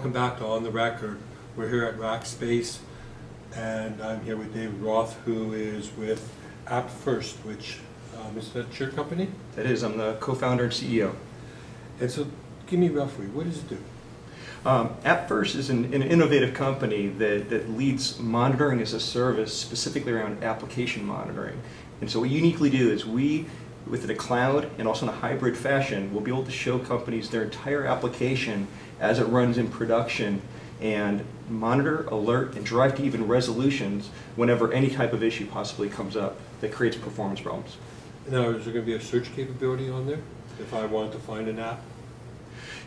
welcome back to On the Record. We're here at Rackspace, and I'm here with David Roth, who is with AppFirst, which is that your company? That is. I'm the co-founder and CEO. And so, give me roughly, what does it do? AppFirst is an innovative company that leads monitoring as a service, specifically around application monitoring. And so what we uniquely do is we, within a cloud and also in a hybrid fashion, will be able to show companies their entire application as it runs in production and monitor, alert, and drive to even resolutions whenever any type of issue possibly comes up that creates performance problems. Now, is there going to be a search capability on there if I want to find an app?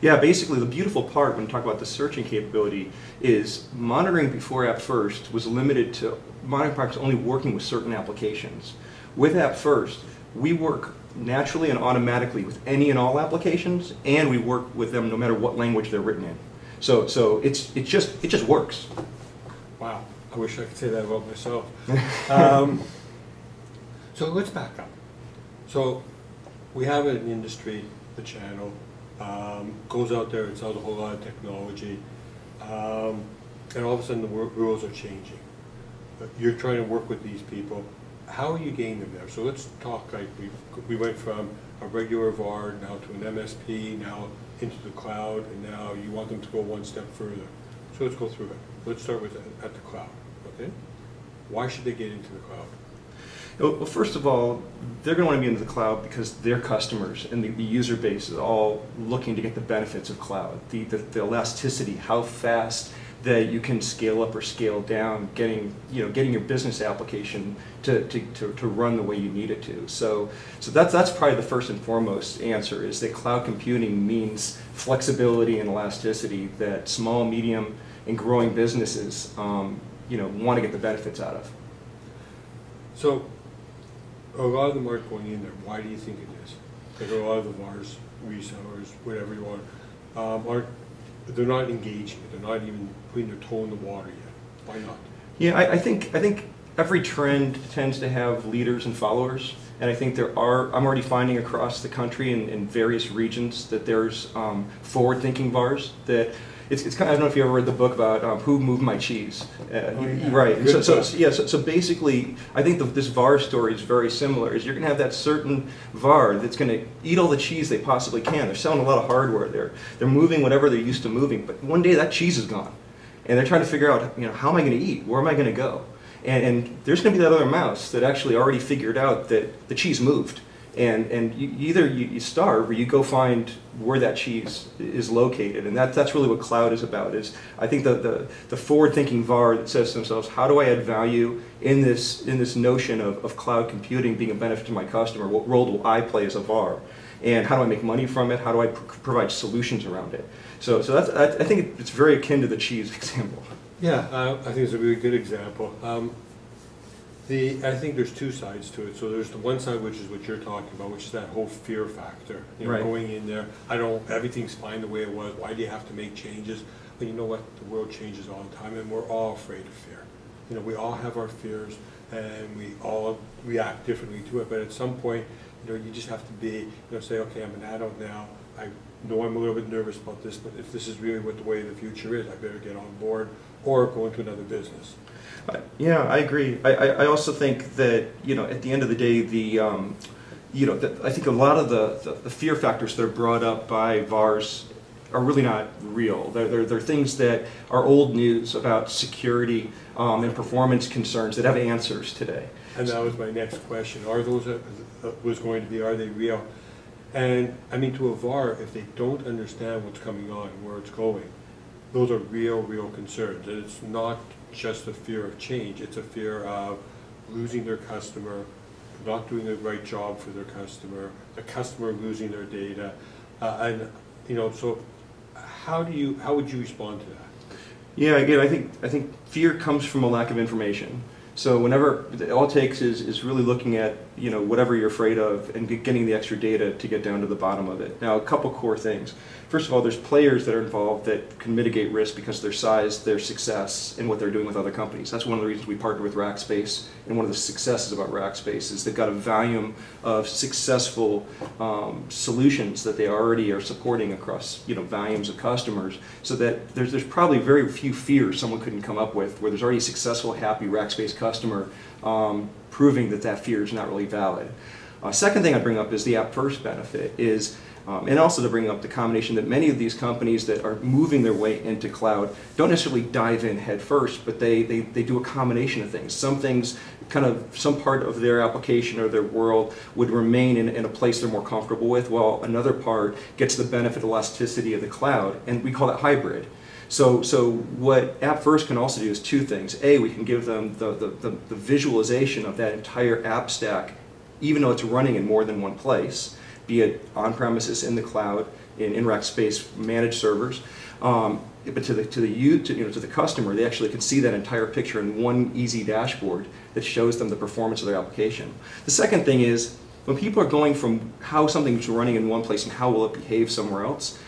Yeah, basically the beautiful part when we talk about the searching capability is monitoring before AppFirst was limited to monitoring products only working with certain applications. With AppFirst, we work naturally and automatically with any and all applications, and we work with them no matter what language they're written in. So it just works. Wow, I wish I could say that about myself. So let's back up. So we have an industry, the channel, goes out there and sells a whole lot of technology, and all of a sudden the rules are changing. You're trying to work with these people. How are you getting them there? So let's talk, like we went from a regular VAR now to an MSP, now into the cloud, and now you want them to go one step further. So let's go through it. Let's start with at the cloud, okay? Why should they get into the cloud? Well, first of all, they're going to want to be into the cloud because their customers and the user base is all looking to get the benefits of cloud. The elasticity, how fast that you can scale up or scale down, getting your business application to run the way you need it to. So that's probably the first and foremost answer, is that cloud computing means flexibility and elasticity that small, medium, and growing businesses want to get the benefits out of. So a lot of them aren't going in there. Why do you think it is? Like a lot of the VARs, resellers, whatever you want, they're not engaging. They're not even putting their toe in the water yet. Why not? Yeah, I think every trend tends to have leaders and followers, and I think I'm already finding across the country in various regions that there's forward-thinking VARs that. It's kind of, I don't know if you ever read the book about Who Moved My Cheese. Right. So basically, I think this VAR story is very similar. Is you're going to have that certain VAR that's going to eat all the cheese they possibly can. They're selling a lot of hardware. They're moving whatever they're used to moving. But one day that cheese is gone, and they're trying to figure out, how am I going to eat? Where am I going to go? And there's going to be that other mouse that actually already figured out that the cheese moved. And either you starve or you go find where that cheese is located, and that's really what cloud is about. Is I think the forward-thinking VAR that says to themselves, how do I add value in this notion of cloud computing being a benefit to my customer? What role do I play as a VAR, and how do I make money from it? How do I provide solutions around it? So I think it's very akin to the cheese example. Yeah, I think it's a really good example. I think there's two sides to it. So there's the one side, which is what you're talking about, which is that whole fear factor. Right. Going in there, everything's fine the way it was. Why do you have to make changes? But you know what? The world changes all the time, and we're all afraid of fear. We all have our fears, and we all react differently to it. But at some point, you just have to be, say, okay, I'm an adult now. I know I'm a little bit nervous about this, but if this is really what the way of the future is, I better get on board or go into another business. Yeah, I agree. I also think that at the end of the day, I think a lot of the fear factors that are brought up by VARs are really not real. They're things that are old news about security and performance concerns that have answers today. And that was my next question. Are those are they real? And I mean, to a VAR, if they don't understand what's coming on and where it's going, those are real concerns. And it's not just a fear of change. It's a fear of losing their customer, not doing the right job for their customer, the customer losing their data, So how would you respond to that? Yeah, again, I think fear comes from a lack of information. So whenever, all it takes is really looking at, whatever you're afraid of and getting the extra data to get down to the bottom of it. Now, a couple core things. First of all, there's players that are involved that can mitigate risk because of their size, their success, and what they're doing with other companies. That's one of the reasons we partnered with Rackspace, and one of the successes about Rackspace is they've got a volume of successful solutions that they already are supporting across, volumes of customers, so that there's probably very few fears someone couldn't come up with where there's already a successful, happy Rackspace customer proving that that fear is not really valid. Second thing I bring up is the AppFirst benefit is, and also to bring up the combination that many of these companies that are moving their way into cloud don't necessarily dive in head first, but they do a combination of things. Some things, some part of their application or their world would remain in a place they're more comfortable with, while another part gets the benefit elasticity of the cloud, and we call that hybrid. So what AppFirst can also do is two things. A, we can give them the visualization of that entire app stack, even though it's running in more than one place, be it on-premises, in the cloud, in Rackspace managed servers. But to the customer, they actually can see that entire picture in one easy dashboard that shows them the performance of their application. The second thing is, when people are going from how something's running in one place and how will it behave somewhere else,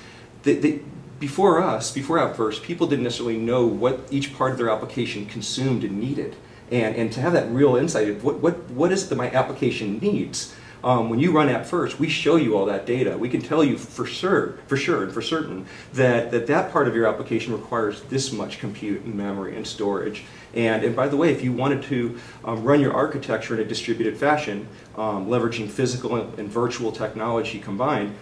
before AppFirst, people didn't necessarily know what each part of their application consumed and needed. And to have that real insight of what is it that my application needs. When you run AppFirst, we show you all that data. We can tell you for sure and for certain that part of your application requires this much compute and memory and storage. And by the way, if you wanted to run your architecture in a distributed fashion, leveraging physical and virtual technology combined,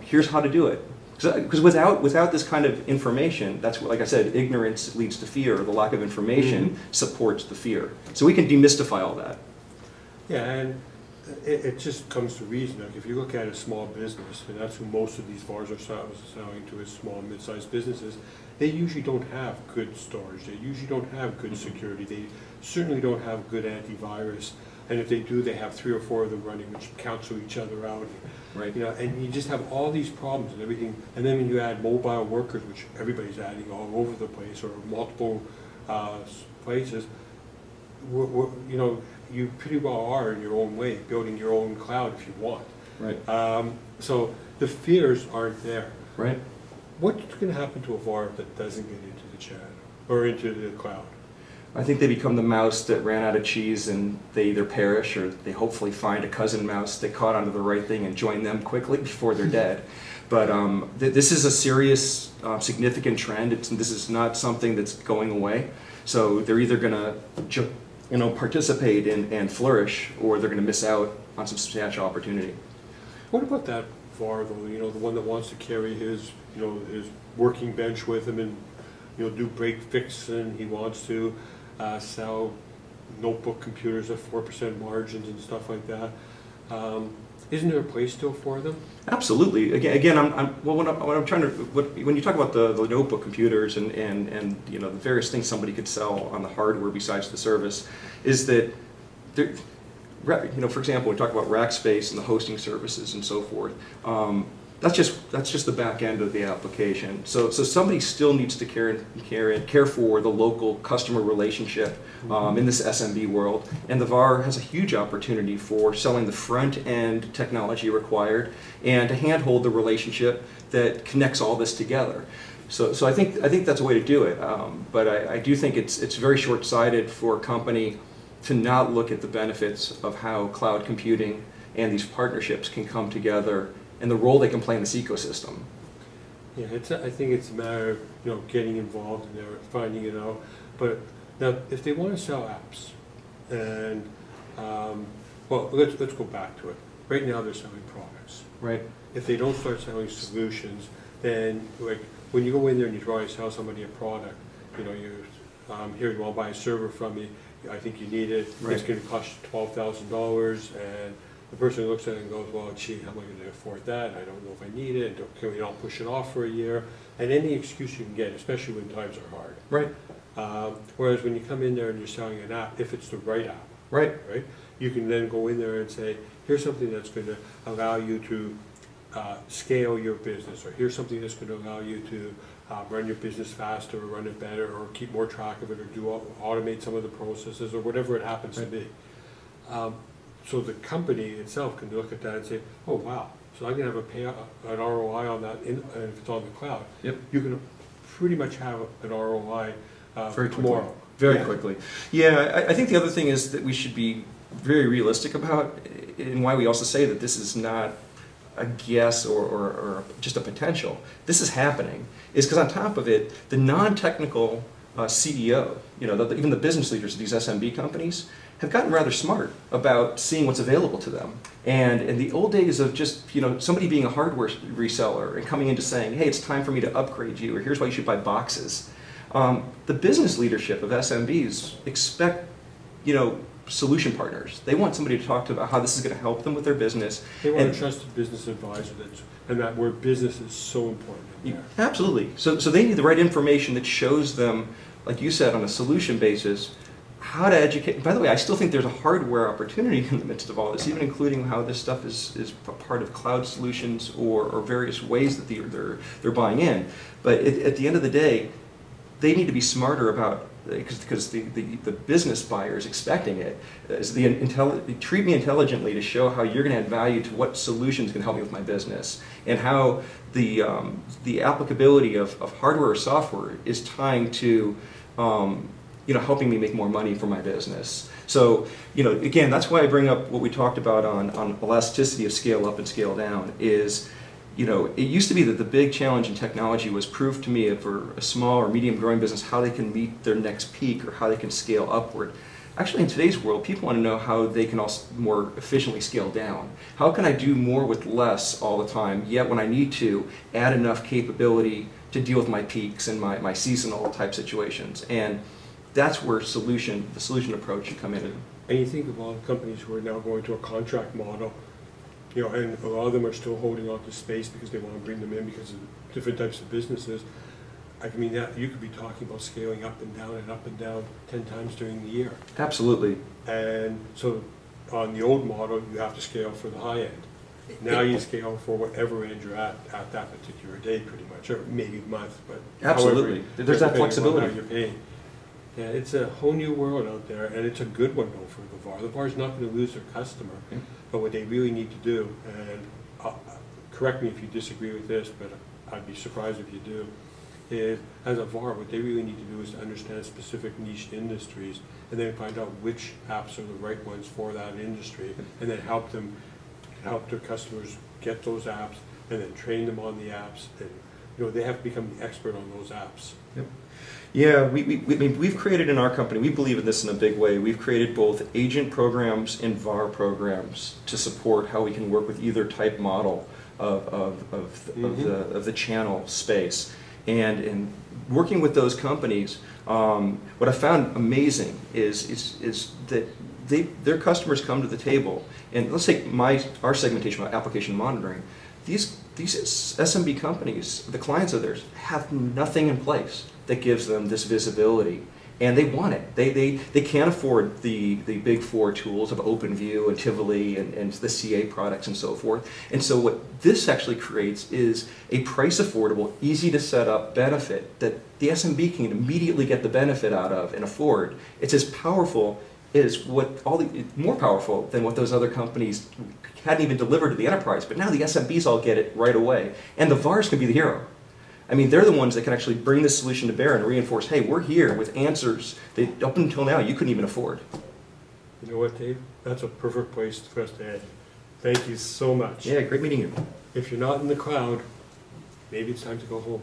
here's how to do it. Because without this kind of information, that's what, like I said, ignorance leads to fear, or the lack of information supports the fear. So we can demystify all that. Yeah, and it just comes to reason. Like if you look at a small business, and that's who most of these VARs are selling to, is small and mid-sized businesses, they usually don't have good storage. They usually don't have good security. They certainly don't have good antivirus. And if they do, they have 3 or 4 of them running, which cancel each other out. Right. And you just have all these problems and everything. And then when you add mobile workers, which everybody's adding all over the place, or multiple places, you pretty well are in your own way, building your own cloud if you want. Right. So the fears aren't there. Right. What's going to happen to a VAR that doesn't get into the channel or into the cloud? I think they become the mouse that ran out of cheese, and they either perish or they hopefully find a cousin mouse that caught onto the right thing and join them quickly before they're dead. But this is a serious, significant trend. This is not something that's going away. So they're either going to participate and flourish, or they're going to miss out on some substantial opportunity. What about that VAR though? The one that wants to carry his working bench with him and do break fix, and he wants to sell notebook computers at 4% margins and stuff like that. Isn't there a place still for them? Absolutely. Again, when you talk about the notebook computers and the various things somebody could sell on the hardware besides the service, is that for example, we talk about Rackspace and the hosting services and so forth. That's just the back end of the application. So somebody still needs to care for the local customer relationship in this SMB world, and the VAR has a huge opportunity for selling the front end technology required and to handhold the relationship that connects all this together. So I think that's a way to do it. But I do think it's very short-sighted for a company to not look at the benefits of how cloud computing and these partnerships can come together and the role they can play in this ecosystem. Yeah, I think it's a matter of getting involved in there, finding it out. But now, if they want to sell apps, and well, let's go back to it. Right now, they're selling products. Right. If they don't start selling solutions, then like when you go in there and you try to sell somebody a product, here you want to buy a server from me. I think you need it. Right. It's going to cost you $12,000, and the person looks at it and goes, well, gee, how am I going to afford that? I don't know if I need it. Can we not push it off for a year? And any excuse you can get, especially when times are hard. Right. Whereas when you come in there and you're selling an app, if it's the right app, right, you can then go in there and say, here's something that's going to allow you to scale your business, or here's something that's going to allow you to run your business faster, or run it better, or keep more track of it, or automate some of the processes, or whatever it happens to be. So the company itself can look at that and say, oh wow, so I'm going to have an ROI on that, and if it's on the cloud, Yep. you can pretty much have an ROI Very tomorrow. quickly. Very quickly. Yeah, I think the other thing is that we should be very realistic about, and why we also say that this is not a guess or just a potential. This is happening, is because on top of it, the non-technical CEO, even the business leaders of these SMB companies, have gotten rather smart about seeing what's available to them. And in the old days of just somebody being a hardware reseller and coming into saying, hey, it's time for me to upgrade you, or here's why you should buy boxes. The business leadership of SMBs expect solution partners. They want somebody to talk to about how this is going to help them with their business. They want a trusted business advisor, and that where business is so important. Absolutely. So they need the right information that shows them, like you said, on a solution basis, how to educate. By the way, I still think there's a hardware opportunity in the midst of all this, even including how this stuff is a part of cloud solutions or various ways that they're buying in. But at the end of the day, they need to be smarter about, because the business buyer is expecting it. Treat me intelligently to show how you're going to add value to what solutions can help me with my business, and how the applicability of hardware or software is tying to helping me make more money for my business. So again, that's why I bring up what we talked about on elasticity of scale up and scale down. Is it used to be that the big challenge in technology was prove to me for a small or medium growing business how they can meet their next peak or how they can scale upward. Actually, in today's world, people want to know how they can also more efficiently scale down. How can I do more with less all the time, yet when I need to, add enough capability to deal with my peaks and my seasonal type situations. And that's where the solution approach should come in. And you think of all the companies who are now going to a contract model, and a lot of them are still holding on to space because they want to bring them in because of different types of businesses. I mean, you could be talking about scaling up and down 10 times during the year. Absolutely. And so on the old model, you have to scale for the high end. Now you scale for whatever end you're at that particular day, pretty much, or maybe month, but absolutely. However, there's that flexibility. You're paying. Yeah, it's a whole new world out there, and it's a good one though for the VAR. The VAR is not going to lose their customer, but what they really need to do, and correct me if you disagree with this, but I'd be surprised if you do, is as a VAR, what they really need to do is to understand specific niche industries, and then find out which apps are the right ones for that industry, and then help their customers get those apps, and then train them on the apps, and they have to become the expert on those apps. Yep. Yeah, we've created in our company, we believe in this in a big way, we've created both agent programs and VAR programs to support how we can work with either type model of the channel space. And in working with those companies, what I found amazing is that their customers come to the table, and let's take our segmentation about application monitoring. These SMB companies, the clients of theirs, have nothing in place that gives them this visibility, and they want it. They can't afford the big four tools of OpenView and Tivoli and the CA products and so forth. And so what this actually creates is a price affordable, easy to set up benefit that the SMB can immediately get the benefit out of and afford. It's as powerful as more powerful than what those other companies hadn't even delivered to the enterprise. But now the SMBs all get it right away, and the VARs can be the hero. I mean, they're the ones that can actually bring this solution to bear and reinforce, hey, we're here with answers that up until now you couldn't even afford. You know what, Dave? That's a perfect place for us to end. Thank you so much. Yeah, great meeting you. If you're not in the cloud, maybe it's time to go home.